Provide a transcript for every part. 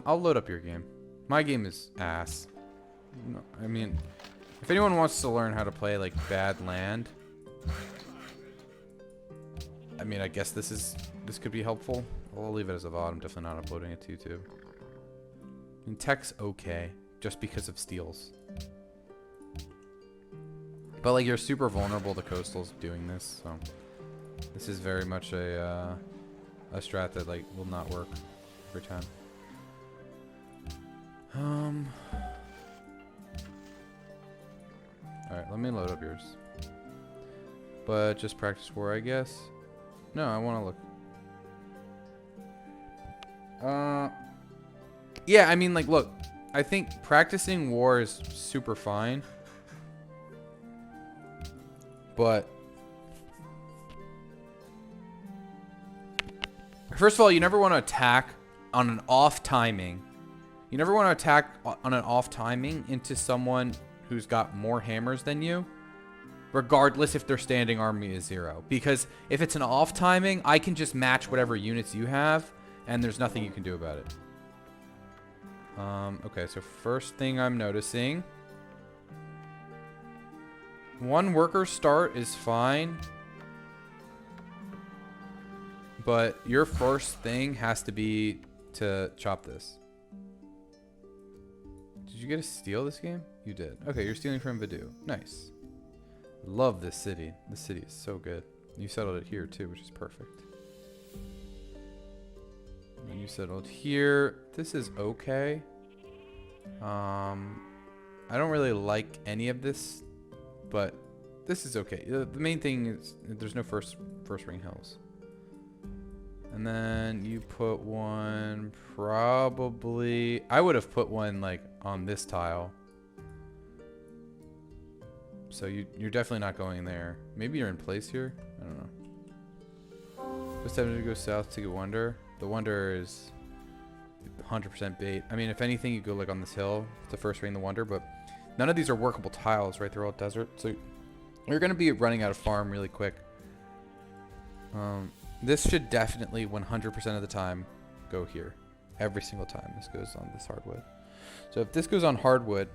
I'll load up your game. My game is ass. No, I mean, if anyone wants to learn how to play like bad land, I mean, I guess this could be helpful. I'll leave it as a VOD. I'm definitely not uploading it to YouTube. I mean, tech's okay, just because of steals. But like, you're super vulnerable to coastals doing this, so this is very much a strat that like will not work every time. Alright, let me load up yours. But just practice war, I guess. No, I want to look. Yeah, I mean, like, look. I think practicing war is super fine. But first of all, you never want to attack on an off timing. You never want to attack on an off timing into someone who's got more hammers than you, regardless if their standing army is 0. Because if it's an off timing, I can just match whatever units you have, and there's nothing you can do about it. Okay, so first thing I'm noticing, one worker start is fine, but your first thing has to be to chop this. Did you get a steal this game? You did. Okay, you're stealing from Vadu. Nice. Love this city. This city is so good. You settled it here too, which is perfect. And you settled here. This is okay. I don't really like any of this, but this is okay. The main thing is there's no first ring hills. And then you put one probably... I would have put one like on this tile. So you're definitely not going there. Maybe you're in place here. I don't know. Just having to go south to get Wonder. The Wonder is 100% bait. I mean, if anything, you go like on this hill to first ring the Wonder, but none of these are workable tiles, right? They're all desert. So you're going to be running out of farm really quick. This should definitely 100% of the time go here. Every single time this goes on this hardwood. So if this goes on hardwood,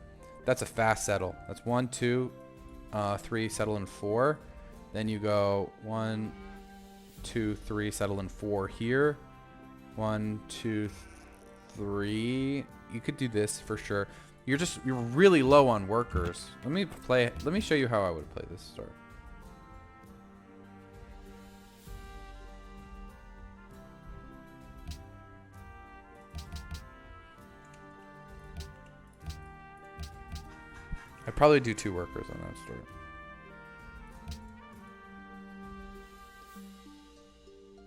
that's a fast settle. That's 1, 2, 3, settle in 4. Then you go 1, 2, 3, settle in 4 here. 1, 2, 3. You could do this for sure. You're really low on workers. Let me show you how I would play this start. I'd probably do 2 workers on that start.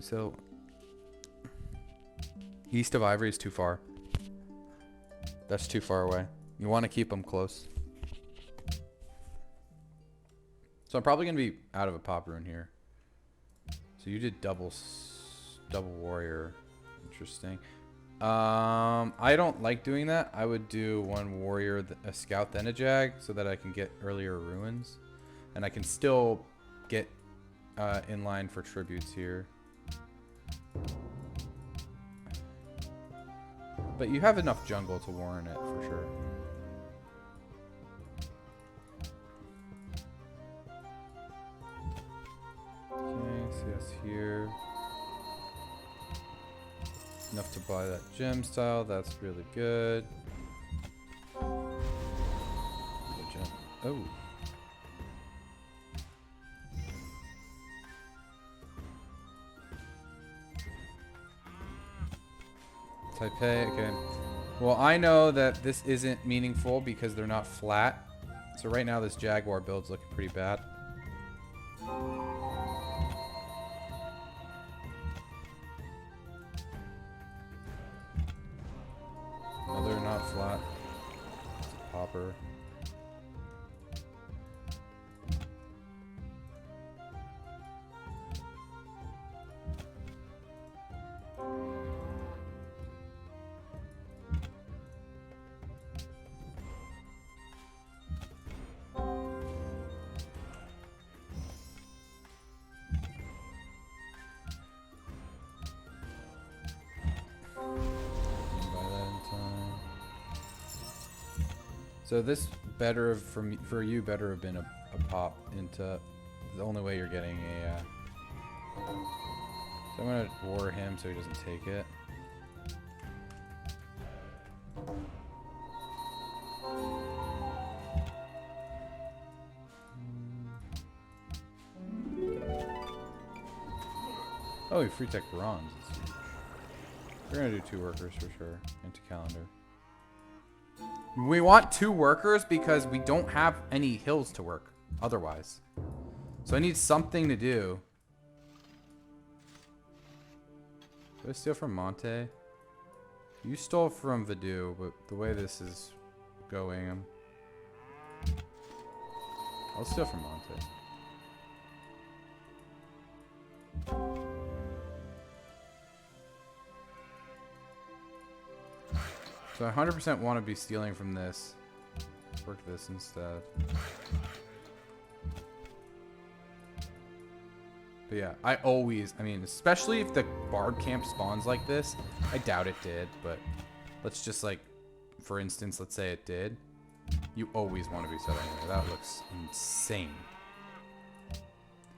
So, east of Ivory is too far. That's too far away. You want to keep them close. So I'm probably going to be out of a pop rune here. So you did double warrior. Interesting. I don't like doing that. I would do 1 warrior, a scout, then a jag, so that I can get earlier ruins, and I can still get in line for tributes here. But you have enough jungle to warrant it for sure. Okay, so that's here. Enough to buy that gem style. That's really good. Oh. Taipei, okay. Well, I know that this isn't meaningful because they're not flat. So right now this Jaguar build's looking pretty bad. No, they're not flat. It's a popper. So this for you better have been a pop into the only way you're getting a. So I'm gonna war him so he doesn't take it. Oh, we free tech bronze. We're gonna do 2 workers for sure into calendar. We want 2 workers because we don't have any hills to work otherwise. So I need something to do. Did I steal from Monte? You stole from Vidu, but the way this is going, I'll steal from Monte. So I 100% want to be stealing from this. Work this instead. But yeah, I mean, especially if the Bard camp spawns like this. I doubt it did, but let's just like, for instance, let's say it did. You always want to be settling there. That looks insane.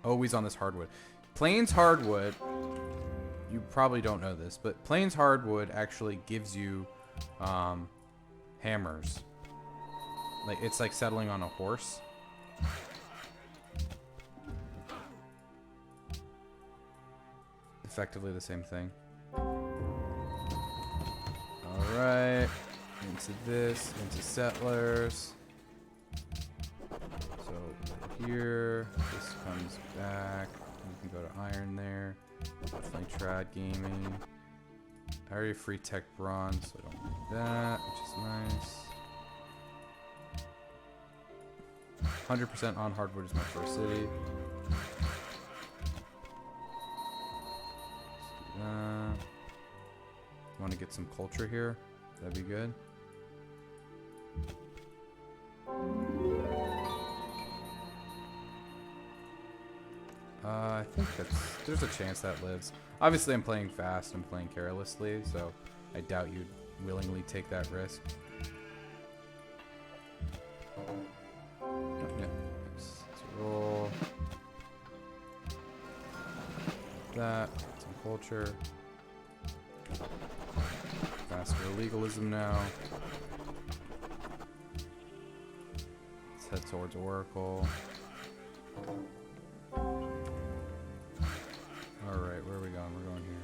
Always on this hardwood. Plains hardwood, you probably don't know this, but Plains hardwood actually gives you hammers. Like, it's like settling on a horse. Effectively the same thing. Alright. Into this, into settlers. So here, this comes back. You can go to iron there. Definitely trad gaming. I already free tech bronze, so I don't need that, which is nice. 100% on hardwood is my first city. Want to get some culture here? That'd be good. I think there's a chance that lives. Obviously, I'm playing fast. I'm playing carelessly, so I doubt you'd willingly take that risk. Oh, yeah. Let's roll that. Some culture. Faster legalism now. Let's head towards Oracle. Alright, where are we going? We're going here.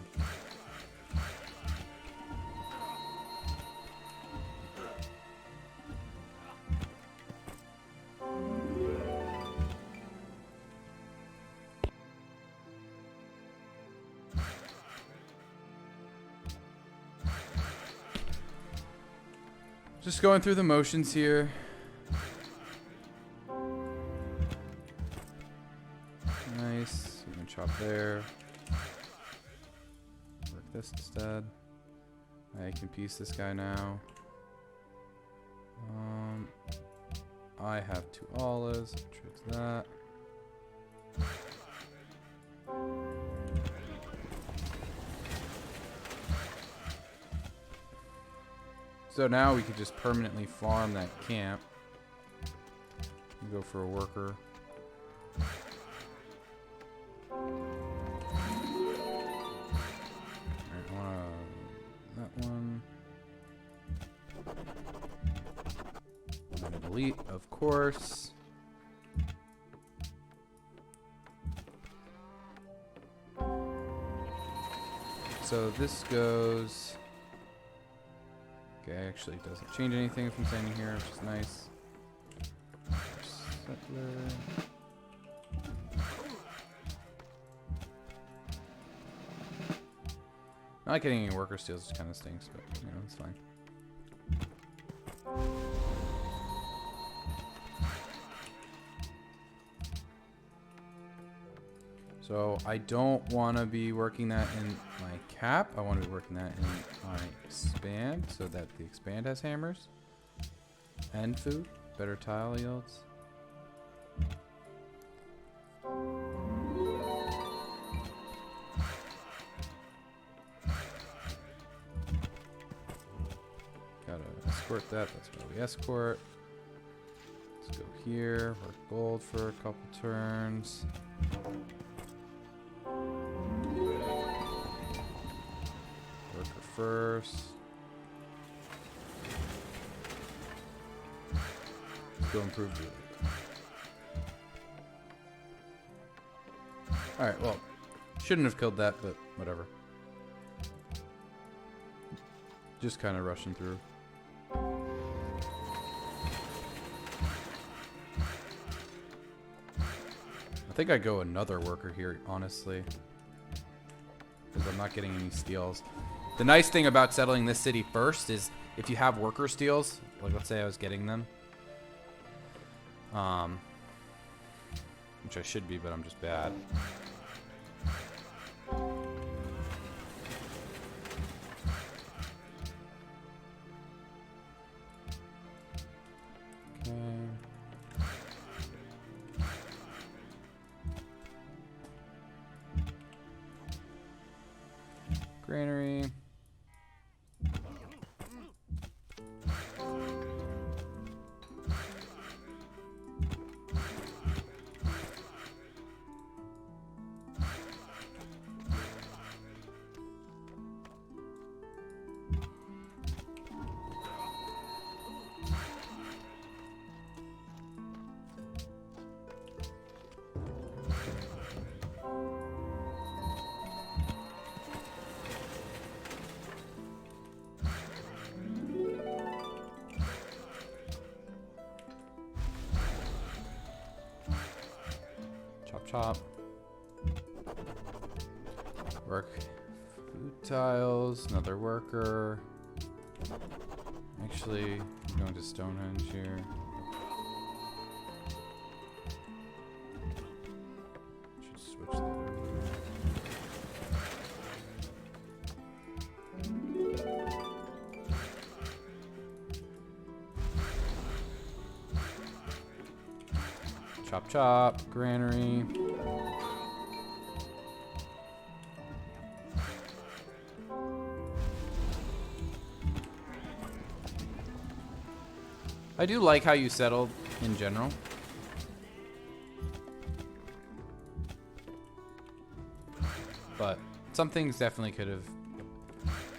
Just going through the motions here. Nice. You can chop there. Work this instead. I can piece this guy now. I have 2 Aulas. Trade that. So now we could just permanently farm that camp. Go for a worker. That one. And delete, of course. So this goes. Okay, actually it doesn't change anything from standing here, which is nice. Settler. Not getting any worker steals just kind of stinks, but you know, it's fine. So I don't want to be working that in my cap. I want to be working that in my expand so that the expand has hammers and food, better tile yields. Gotta escort that. That's why we escort. Let's go here. Work gold for a couple turns. Worker first. Let's go improve the... Alright, well, shouldn't have killed that, but whatever. Just kind of rushing through. I think I go another worker here, honestly. Because I'm not getting any steals. The nice thing about settling this city first is if you have worker steals, like let's say I was getting them. Which I should be, but I'm just bad. Granary. Chop. Work food tiles, another worker. Actually, I'm going to Stonehenge here. Should switch that over. Chop, granary. I do like how you settled in general. But some things definitely could have...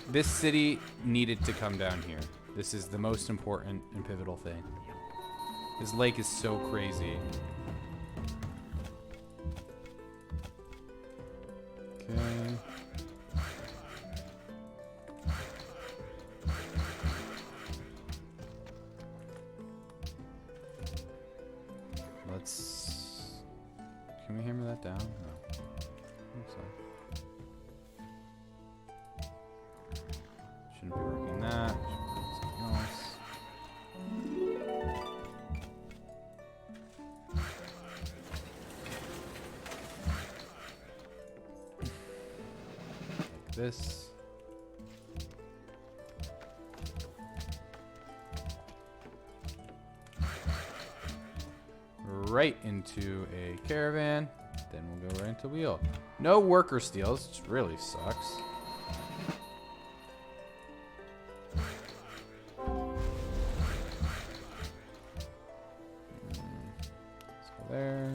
This city needed to come down here. This is the most important and pivotal thing. This lake is so crazy. Okay. Let's... Can we hammer that down? No. I think so. Shouldn't be working that. Should be working something else. Like this. Right into a caravan, then we'll go right into wheel. No worker steals, which really sucks. Let's go there.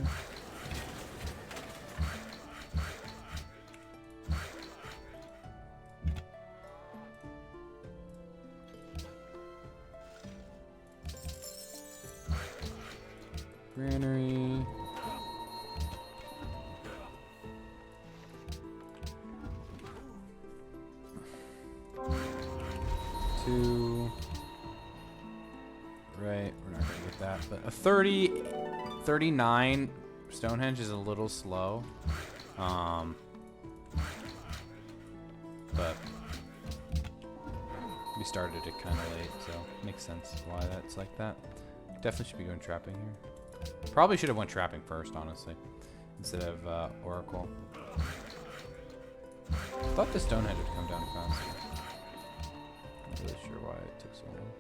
Granary. Two. Right, we're not gonna get that, but a 39 Stonehenge is a little slow. But we started it kind of late, so makes sense why that's like that. Definitely should be going trapping here. Probably should have went trapping first, honestly, instead of Oracle. I thought the Stonehenge would come down faster. Not really sure why it took so long.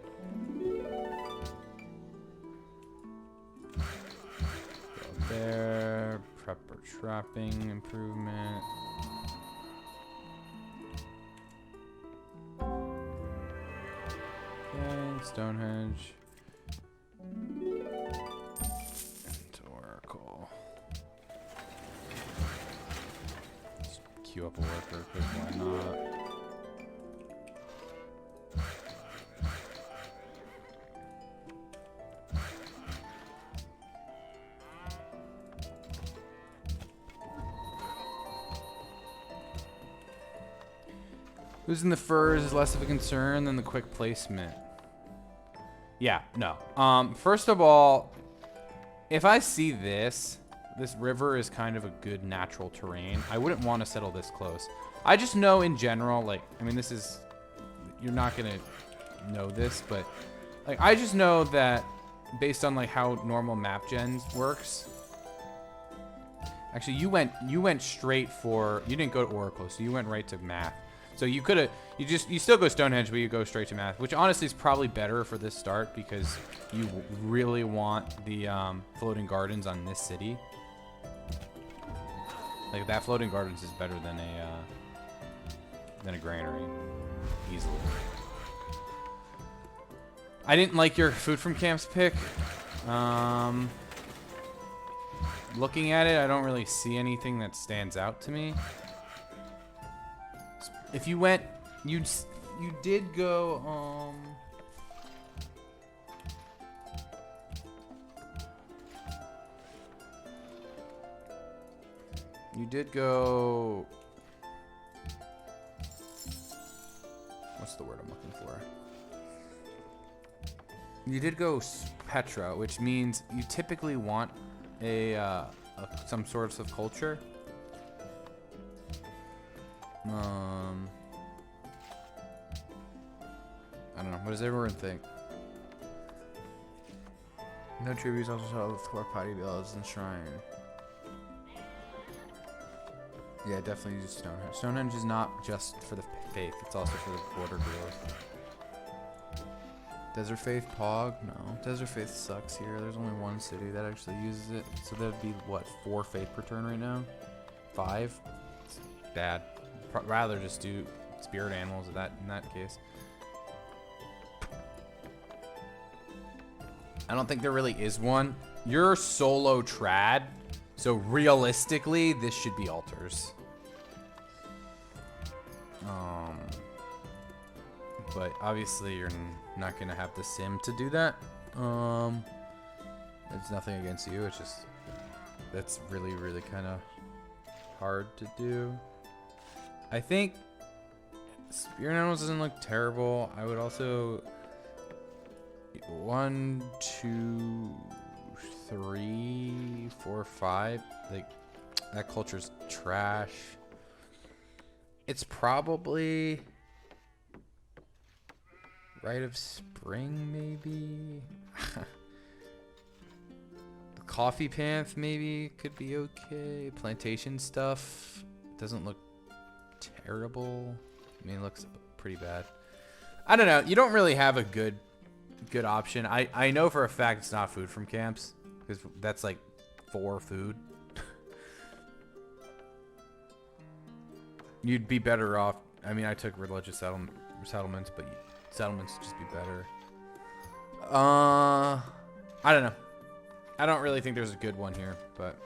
Go there. Prepper trapping improvement. Okay, Stonehenge. queue up a worker, because why not? Losing the furs is less of a concern than the quick placement. Yeah, no. First of all, if I see this river is kind of a good natural terrain, I wouldn't want to settle this close. I just know in general, like, I mean, this is, you're not going to know this, but, like, I just know that based on, like, how normal map gens works. Actually, you went straight for, you didn't go to Oracle, so you went right to math. So you could have, you still go Stonehenge, but you go straight to math, which honestly is probably better for this start because you really want the floating gardens on this city. Like that floating gardens is better than a granary, easily. I didn't like your food from camps pick. Looking at it, I don't really see anything that stands out to me. If you went, you did go, you did go, what's the word I'm looking for? You did go Petra, which means you typically want some sorts of culture. I don't know. What does everyone think? No tributes also saw the Thor potty bells and shrine. Yeah, definitely use Stonehenge. Stonehenge is not just for the faith; it's also for the border growth. Desert Faith Pog? No. Desert Faith sucks here. There's only one city that actually uses it, so that'd be what, 4 faith per turn right now? 5? It's bad. Rather just do spirit animals in that case. I don't think there really is one. You're solo trad, so realistically, this should be altars. But obviously, you're not gonna have the sim to do that. It's nothing against you. It's just that's really, really kind of hard to do. I think spirit animals doesn't look terrible. I would also 1, 2, 3, 4, 5. Like that culture's trash. It's probably Rite of Spring, maybe. The Coffee Panth maybe could be okay. Plantation stuff doesn't look terrible. I mean, it looks pretty bad. I don't know. You don't really have a good option. I know for a fact it's not food from camps because that's like 4 food. You'd be better off. I mean, I took religious settlements, but settlements would just be better. I don't know. I don't really think there's a good one here, but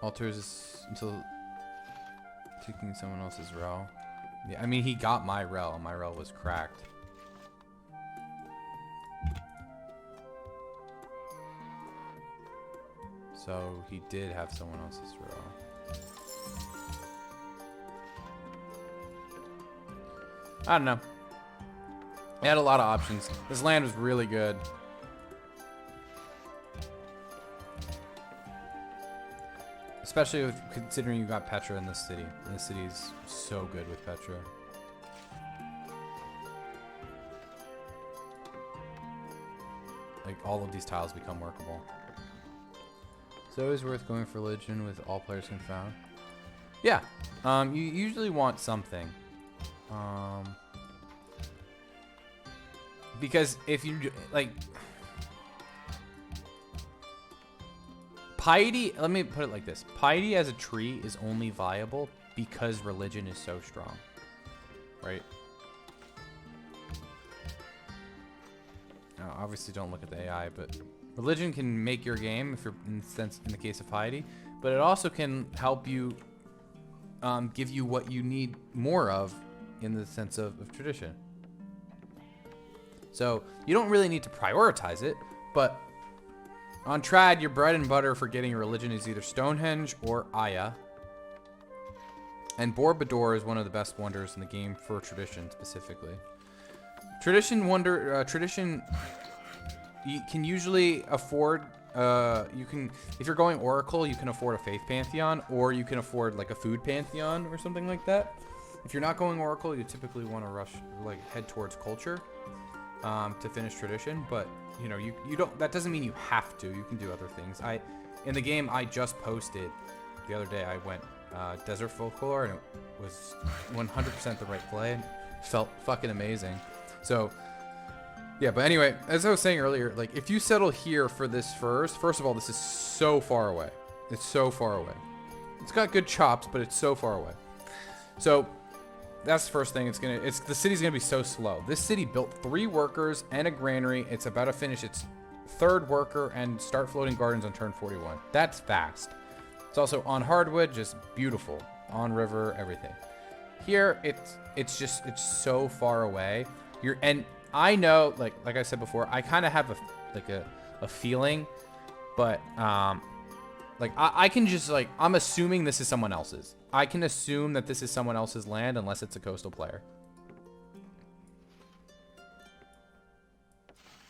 altars is until taking someone else's rel. Yeah, I mean, he got my rel. My rel was cracked. So he did have someone else's rel. I don't know. He had a lot of options. This land was really good. Especially with considering you got Petra in this city. And this city is so good with Petra. Like, all of these tiles become workable. It's always worth going for religion with all players confound. Yeah. You usually want something. Because if you, like, piety, let me put it like this. Piety as a tree is only viable because religion is so strong, right? Obviously don't look at the AI, but religion can make your game if you're in the case of piety, but it also can help you give you what you need more of in the sense of tradition. So you don't really need to prioritize it, but on trad, your bread and butter for getting a religion is either Stonehenge or Aya. And Borobudur is one of the best wonders in the game for tradition specifically. Tradition, you can usually afford, if you're going Oracle, you can afford a Faith Pantheon, or you can afford like a Food Pantheon or something like that. If you're not going Oracle, you typically want to head towards Culture to finish tradition, but you know, you don't, that doesn't mean you have to. You can do other things. In the game I just posted the other day, I went Desert Folklore, and it was 100% the right play, and felt fucking amazing. So yeah, but anyway, as I was saying earlier, like if you settle here for this first of all, this is so far away. It's so far away. It's got good chops, but it's so far away. So that's the first thing. The city's gonna be so slow. This city built 3 workers and a granary. It's about to finish its 3rd worker and start floating gardens on turn 41. That's fast. It's also on hardwood, just beautiful. On river, everything. Here, it's so far away. And I know, like I said before, I kind of have a feeling, but I can just I'm assuming this is someone else's. I can assume that this is someone else's land unless it's a coastal player.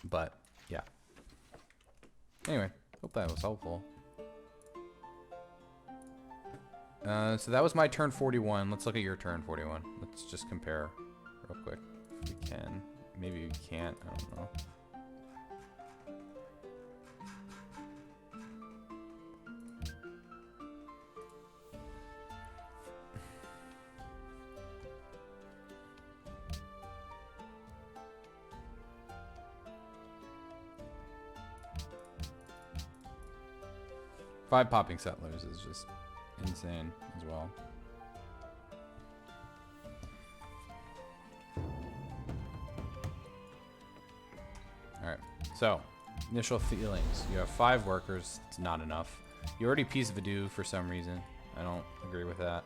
But yeah. Anyway, hope that was helpful. So that was my turn 41. Let's look at your turn 41. Let's just compare real quick if we can. Maybe we can't. I don't know. Five popping settlers is just insane as well. Alright, so initial feelings. You have 5 workers, it's not enough. You already Peace Vadu for some reason. I don't agree with that.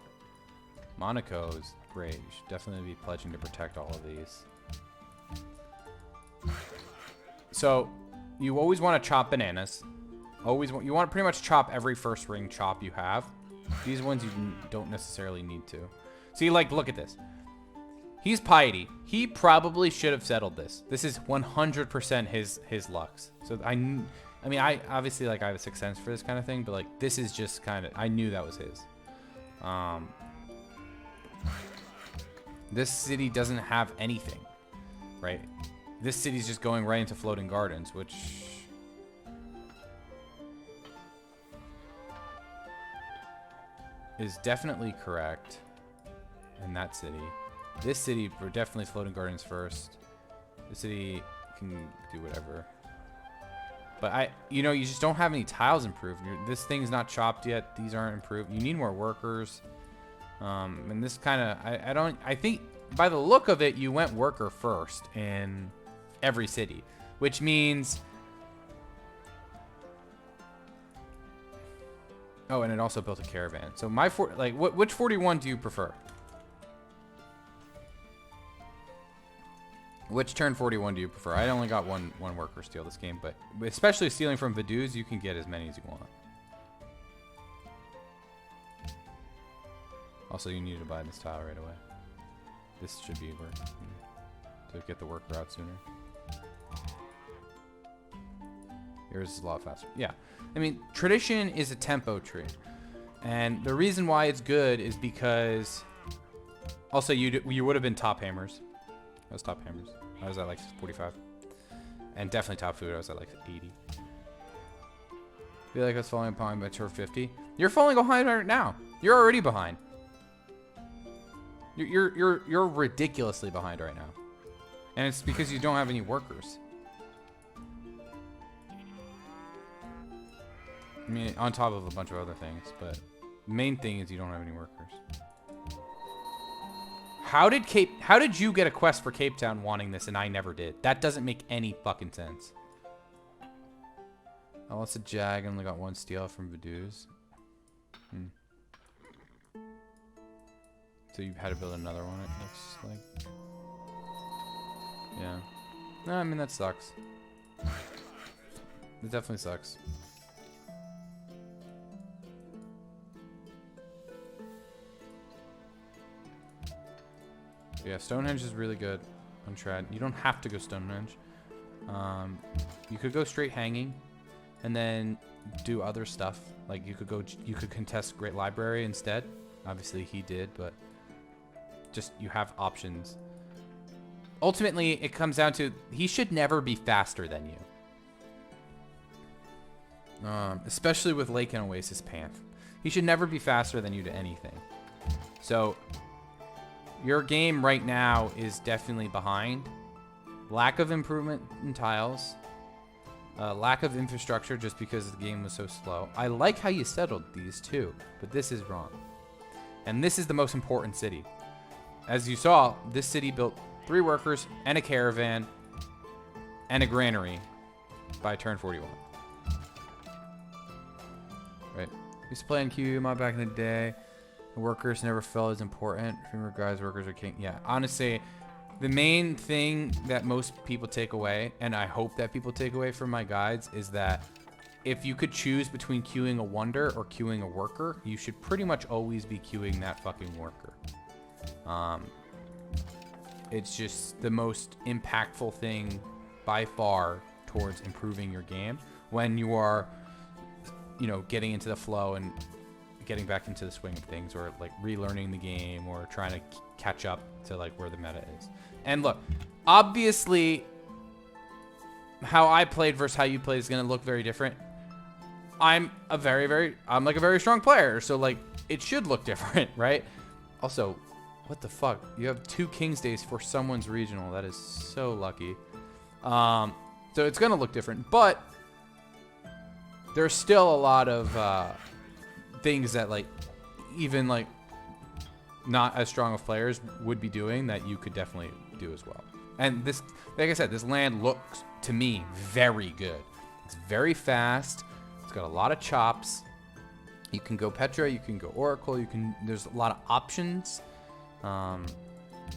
Monaco is great. You should definitely be pledging to protect all of these. So you always want to chop bananas. You want to pretty much chop every first ring chop you have. These ones you don't necessarily need to. See, look at this. He's Piety. He probably should have settled this. This is 100% his Lux. So I mean, I obviously I have a 6th sense for this kind of thing, but this is just kind of, I knew that was his. This city doesn't have anything, right? This city's just going right into floating gardens, which is definitely correct in that city. This city, we're definitely floating gardens first. The city can do whatever. But you just don't have any tiles improved. This thing's not chopped yet. These aren't improved. You need more workers. And this kind of, I think by the look of it, you went worker first in every city, which means, oh, and it also built a caravan. So which 41 do you prefer? Which turn 41 do you prefer? I only got one worker steal this game, but especially stealing from Vaduz, you can get as many as you want. Also, you need to buy this tile right away. This should be work to get the worker out sooner. Yours is a lot faster. Yeah. I mean, tradition is a tempo tree. And the reason why it's good is because also you would have been top hammers. I was top hammers. I was at 45. And definitely top food. I was at 80. I feel like I was falling behind by turn 50. You're falling behind right now. You're already behind. You're ridiculously behind right now. And it's because you don't have any workers. I mean, on top of a bunch of other things, but the main thing is you don't have any workers. How did you get a quest for Cape Town wanting this and I never did? That doesn't make any fucking sense. I lost a Jag and only got 1 steal from Vaduz. Hmm. So you had to build another one, it looks like. Yeah. No, I mean, that sucks. It definitely sucks. Yeah, Stonehenge is really good on Trad. You don't have to go Stonehenge. You could go straight hanging, and then do other stuff. Like you could contest Great Library instead. Obviously he did, but just you have options. Ultimately, it comes down to he should never be faster than you. Especially with Lake and Oasis Panth. He should never be faster than you to anything. So your game right now is definitely behind. Lack of improvement in tiles. Lack of infrastructure just because the game was so slow. I like how you settled these too, but this is wrong. And this is the most important city. As you saw, this city built 3 workers and a caravan and a granary by turn 41. Right. Used to play in QMod back in the day. The workers never felt as important. Remember, guys, workers are king. Yeah, honestly, the main thing that most people take away, and I hope that people take away from my guides, is that if you could choose between queuing a wonder or queuing a worker, you should pretty much always be queuing that fucking worker. It's just the most impactful thing by far towards improving your game when you are, you know, getting into the flow and getting back into the swing of things, or like relearning the game, or trying to catch up to like where the meta is. And look, obviously how I played versus how you played is going to look very different. I'm like a very strong player, so like it should look different, right? Also, what the fuck? You have 2 King's Days for someone's regional. That is so lucky. So it's going to look different, but there's still a lot of things that like even like not as strong of players would be doing that you could definitely do as well. And this, like I said, this land looks to me very good. It's very fast. It's got a lot of chops. You can go Petra, you can go Oracle, there's a lot of options.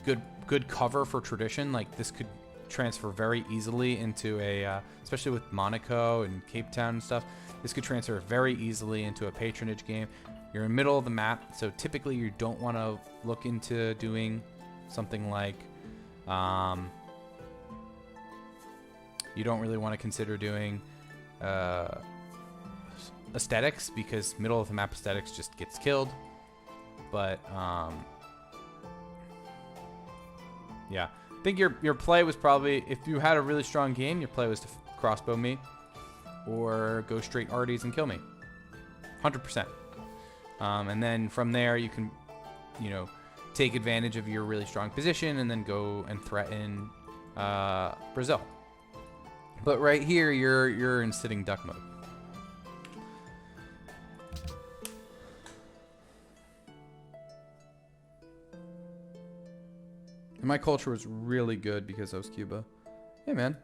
Good cover for tradition. Like this could transfer very easily into a, especially with Monaco and Cape Town and stuff. This could transfer very easily into a patronage game. You're in the middle of the map, so typically you don't want to look into doing something like, you don't really want to consider doing aesthetics, because middle of the map aesthetics just gets killed. But yeah, I think your play was probably, if you had a really strong game, your play was to crossbow me or go straight Arties and kill me, 100%. And then from there you can, you know, take advantage of your really strong position and then go and threaten Brazil. But right here you're in sitting duck mode. And my culture was really good because I was Cuba. Hey man.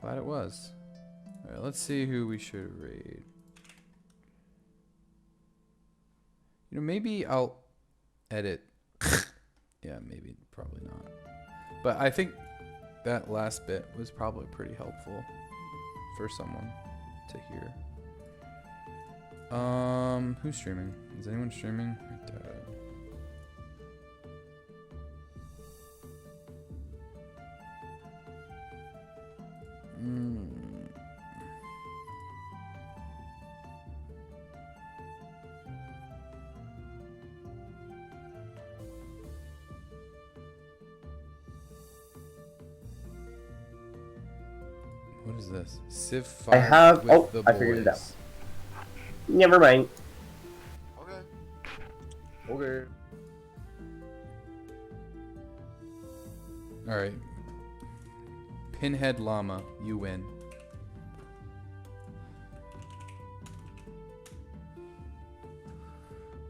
Glad it was. Alright, let's see who we should raid. You know, maybe I'll edit. Yeah, maybe, probably not. But I think that last bit was probably pretty helpful for someone to hear. Who's streaming? Is anyone streaming? My dad. What is this? Civ 5 I have. with the I figured it out. boys. Never mind. Okay. Okay. All right. Pinhead Llama, you win.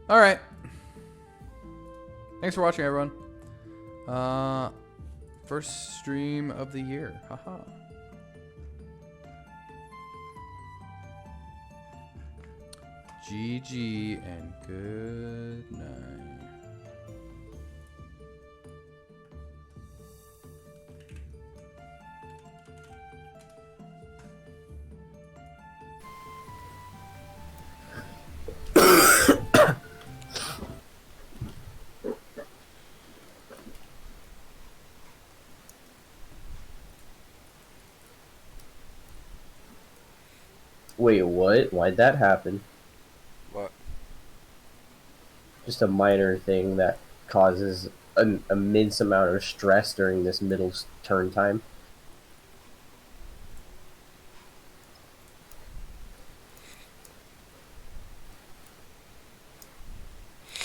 All right. Thanks for watching, everyone. First stream of the year. Haha. GG and good night. Wait, what? Why'd that happen? What? Just a minor thing that causes an immense amount of stress during this middle turn time.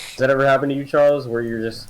Does that ever happen to you, Charles, where you're just